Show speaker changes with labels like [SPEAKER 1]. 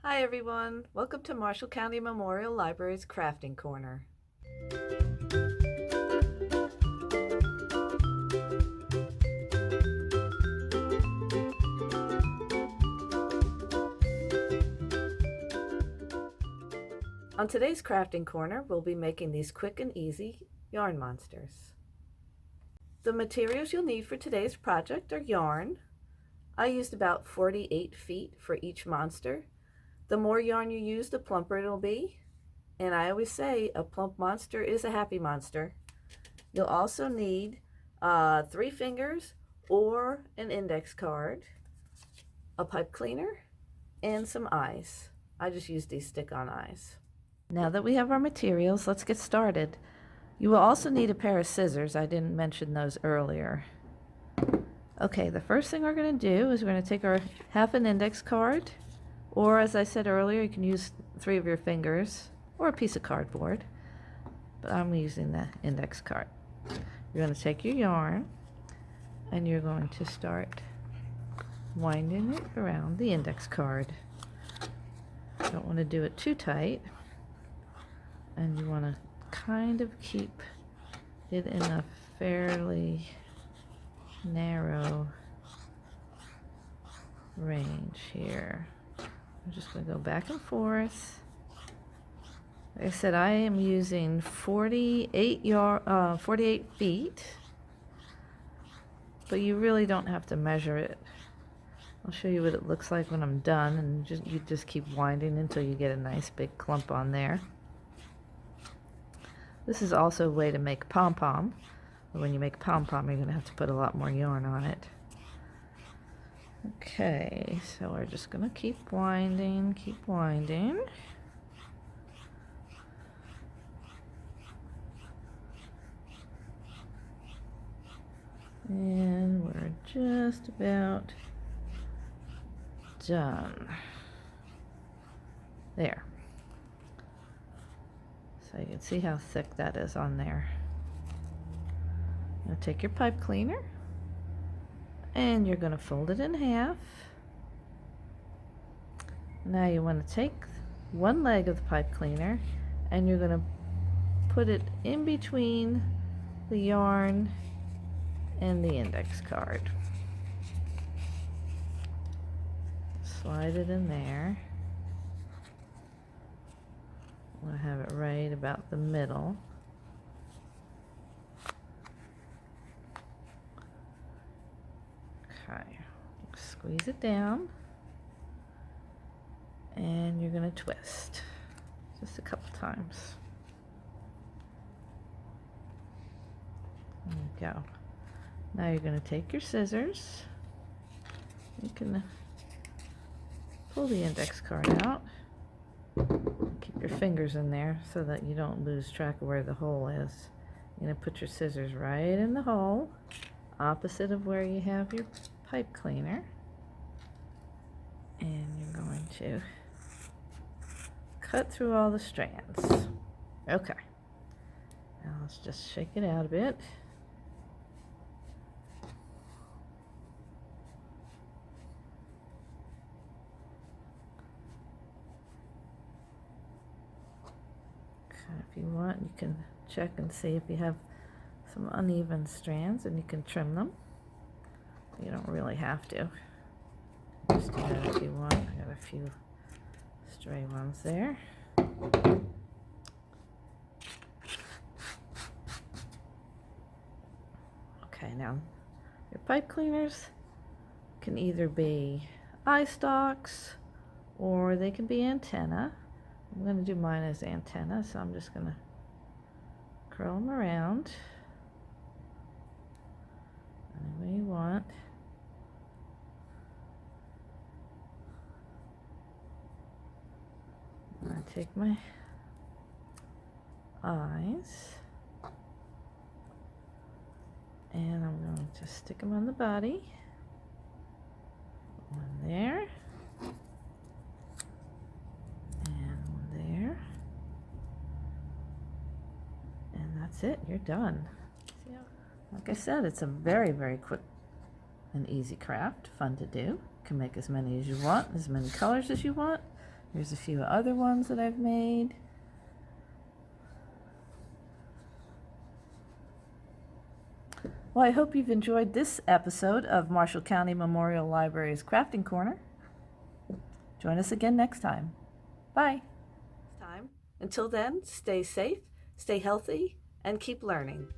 [SPEAKER 1] Hi everyone, welcome to Marshall County Memorial Library's Crafting Corner. On today's Crafting Corner, we'll be making these quick and easy yarn monsters. The materials you'll need for today's project are yarn. I used about 48 feet for each monster. The more yarn you use, the plumper it'll be. And I always say a plump monster is a happy monster. You'll also need 3 fingers or an index card, a pipe cleaner, and some eyes. I just use these stick-on eyes. Now that we have our materials, let's get started. You will also need a pair of scissors. I didn't mention those earlier. Okay, the first thing we're going to do is we're going to take our half an index card, or as I said earlier, you can use 3 of your fingers or a piece of cardboard, but I'm using the index card. You're going to take your yarn and you're going to start winding it around the index card. You don't want to do it too tight, and you want to kind of keep it in a fairly narrow range here. I'm just going to go back and forth. Like I said, I am using 48 feet, but you really don't have to measure it. I'll show you what it looks like when I'm done, and you just keep winding until you get a nice big clump on there. This is also a way to make pom-pom. When you make pom-pom, you're going to have to put a lot more yarn on it. Okay, so we're just going to keep winding, and we're just about done. There. So you can see how thick that is on there. Now take your pipe cleaner and you're going to fold it in half. Now you want to take one leg of the pipe cleaner and you're going to put it in between the yarn and the index card. Slide it in there. I want to have it right about the middle. Okay, squeeze it down, and you're going to twist just a couple times. There you go. Now you're going to take your scissors. You can pull the index card out. Keep your fingers in there so that you don't lose track of where the hole is. You're going to put your scissors right in the hole, opposite of where you have your pipe cleaner. And you're going to cut through all the strands. Okay. Now let's just shake it out a bit. If you want, you can check and see if you have some uneven strands, and you can trim them. You don't really have to. Just do that if you want. I got a few stray ones there. Okay, now your pipe cleaners can either be eye stalks or they can be antenna. I'm going to do mine as antenna, so I'm just going to curl them around any way you want. I take my eyes and I'm going to stick them on the body. One there. That's it, you're done. Like I said, it's a very, very quick and easy craft, fun to do. You can make as many as you want, as many colors as you want. Here's a few other ones that I've made. Well, I hope you've enjoyed this episode of Marshall County Memorial Library's Crafting Corner. Join us again next time. Bye. Until then, stay safe, stay healthy, and keep learning.